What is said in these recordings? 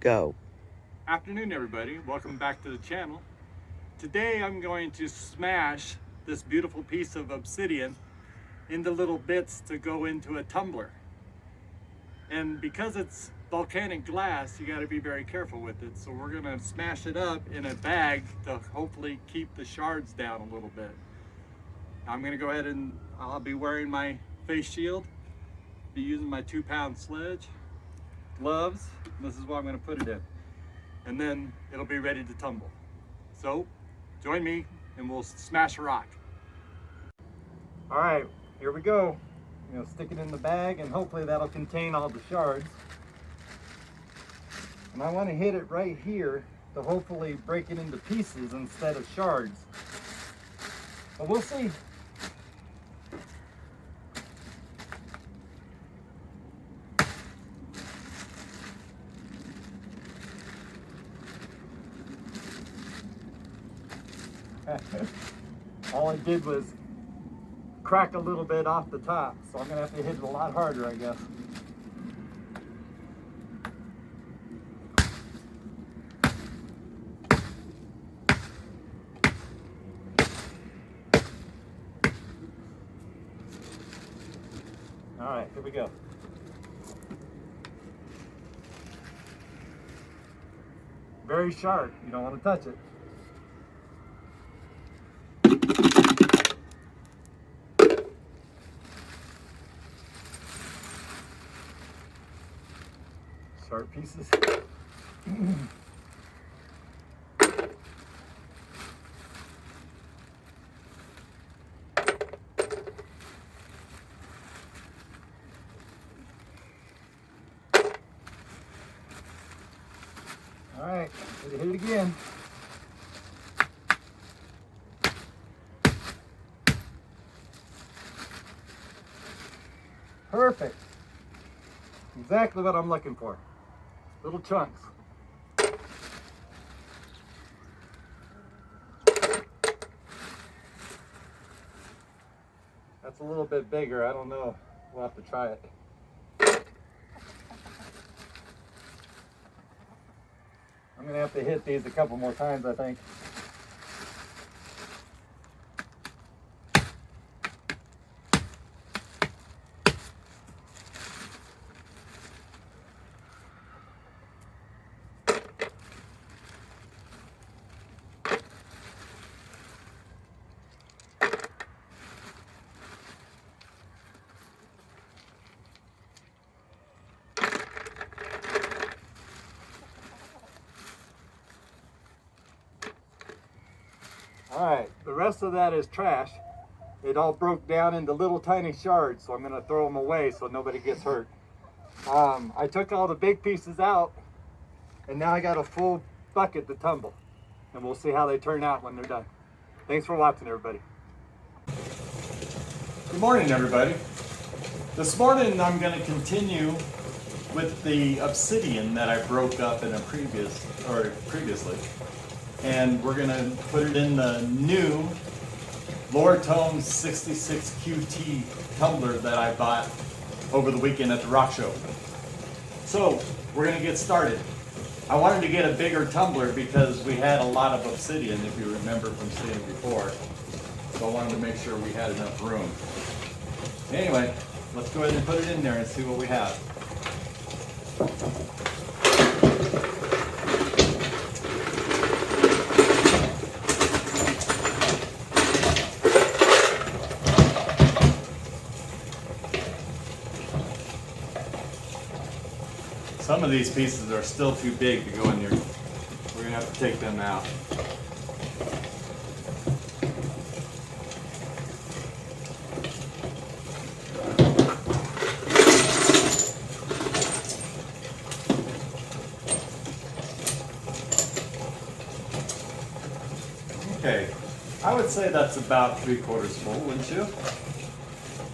go. Afternoon, everybody. Welcome back to the channel. Today I'm going to smash this beautiful piece of obsidian into little bits to go into a tumbler. And because it's volcanic glass, you got to be very careful with it. So we're going to smash it up in a bag to hopefully keep the shards down a little bit. I'm going to go ahead and I'll be wearing my face shield, be using my 2-pound sledge, gloves. This is what I'm going to put it in. And then it'll be ready to tumble. So join me and we'll smash a rock. All right, here we go. Stick it in the bag and hopefully that'll contain all the shards. And I want to hit it right here to hopefully break it into pieces instead of shards. But we'll see. All I did was crack a little bit off the top, so I'm gonna have to hit it a lot harder, I guess. All right, here we go. Very sharp, you don't want to touch it. Sharp pieces. All right, hit it again. Perfect. Exactly what I'm looking for. Little chunks. That's a little bit bigger. I don't know. We'll have to try it. I'm going to have to hit these a couple more times, I think. All right, the rest of that is trash. It all broke down into little tiny shards, so I'm gonna throw them away so nobody gets hurt. I took all the big pieces out, and now I got a full bucket to tumble. And we'll see how they turn out when they're done. Thanks for watching, everybody. Good morning, everybody. This morning I'm gonna continue with the obsidian that I broke up in a previously. And we're going to put it in the new Lower Tone 66 QT tumbler that I bought over the weekend at the rock show. So we're going to get started. I wanted to get a bigger tumbler because we had a lot of obsidian, if you remember from seeing it before. So I wanted to make sure we had enough room. Anyway, let's go ahead and put it in there and see what we have. Some of these pieces are still too big to go in there. We're gonna have to take them out. Okay, I would say that's about 3/4 full, wouldn't you?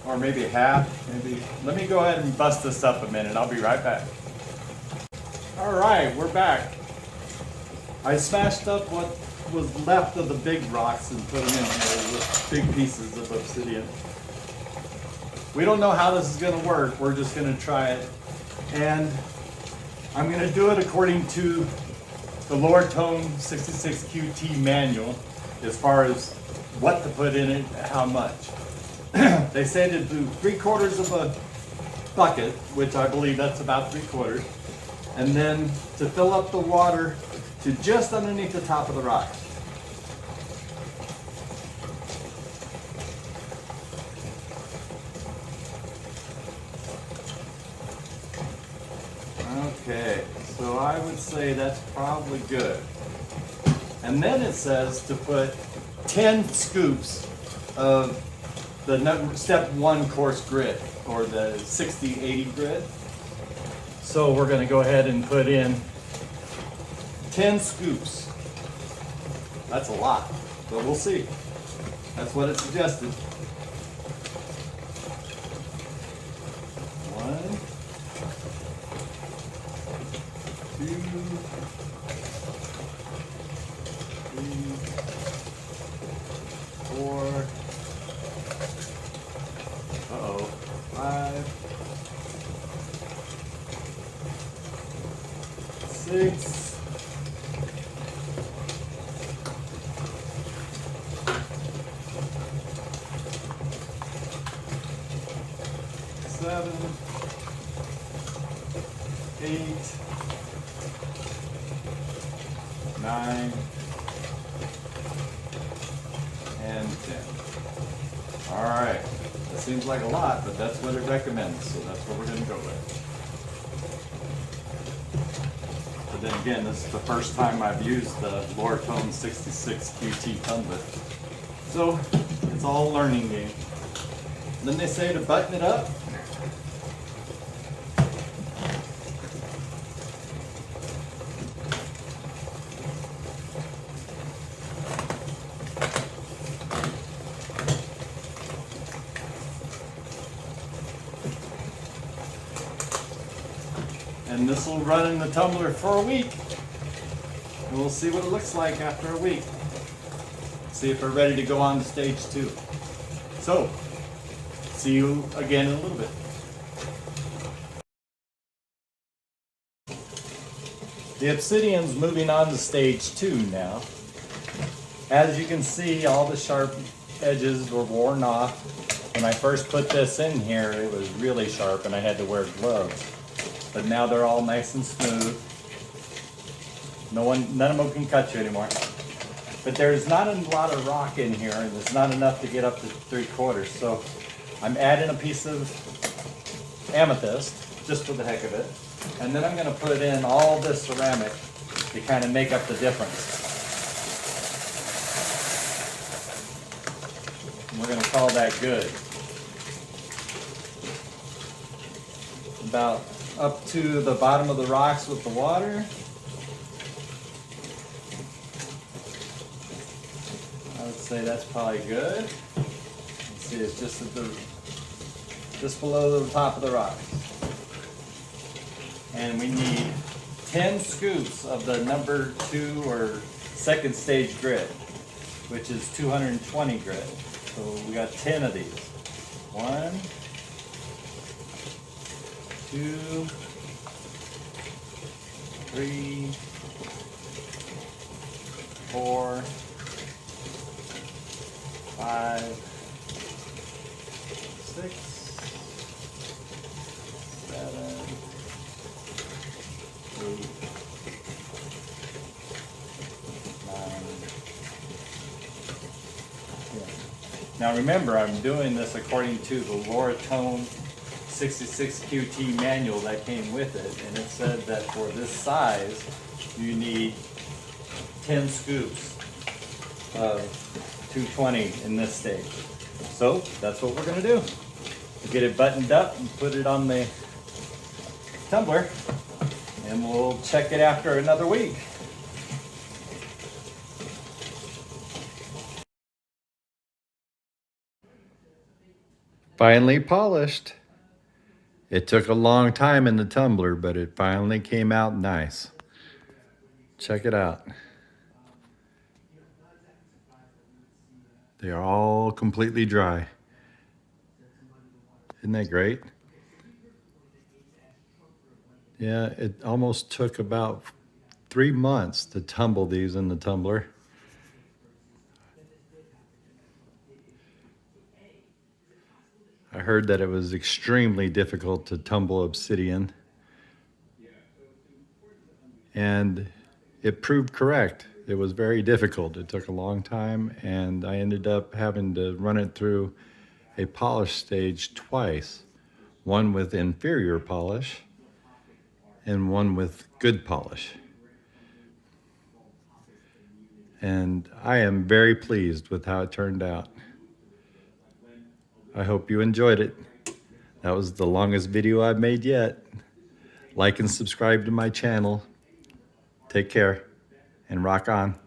Or maybe half, maybe. Let me go ahead and bust this up a minute. I'll be right back. All right, we're back. I smashed up what was left of the big rocks and put them in here with big pieces of obsidian. We don't know how this is going to work. We're just going to try it. And I'm going to do it according to the Lower Tone 66 QT manual as far as what to put in it, how much. They say to do 3/4 of a bucket, which I believe that's about 3/4, and then to fill up the water to just underneath the top of the rock. Okay, so I would say that's probably good. And then it says to put 10 scoops of the step 1 course grit, or the 60/80 grit. So we're gonna go ahead and put in 10 scoops. That's a lot, but we'll see. That's what it suggested. 1, 2, 3, 4, 5, 6, 7, 8, 9, and 10. All right, that seems like a lot, but that's what it recommends, so that's what we're going to go with. But then again, this is the first time I've used the Lower Tone 66 QT tumbler, so it's all a learning game. And then they say to button it up. And this will run in the tumbler for a week. And we'll see what it looks like after a week. See if we're ready to go on to stage 2. So, see you again in a little bit. The Obsidian's moving on to stage 2 now. As you can see, all the sharp edges were worn off. When I first put this in here, it was really sharp and I had to wear gloves. But now they're all nice and smooth. None of them can cut you anymore. But there's not a lot of rock in here, and it's not enough to get up to 3/4. So I'm adding a piece of amethyst, just for the heck of it. And then I'm gonna put in all this ceramic to kind of make up the difference. And we're gonna call that good. About up to the bottom of the rocks with the water. I would say that's probably good. Let's see, it's just just below the top of the rocks. And we need 10 scoops of the number 2 or second stage grit, which is 220 grit. So we got 10 of these. 1, 2, 3, 4, 5, 6, 7, 8, 9, 10. Now remember, I'm doing this according to the Lower Tone 66 QT manual that came with it, and it said that for this size you need 10 scoops of 220 in this stage. So that's what we're going to do. Get it buttoned up and put it on the tumbler, and we'll check it after another week. Finally polished. It took a long time in the tumbler, but it finally came out nice. Check it out. They are all completely dry. Isn't that great? Yeah, it almost took about 3 months to tumble these in the tumbler. I heard that it was extremely difficult to tumble Obsidian, and it proved correct. It was very difficult. It took a long time, and I ended up having to run it through a polish stage twice, one with inferior polish and one with good polish. And I am very pleased with how it turned out. I hope you enjoyed it. That was the longest video I've made yet. Like and subscribe to my channel. Take care and rock on.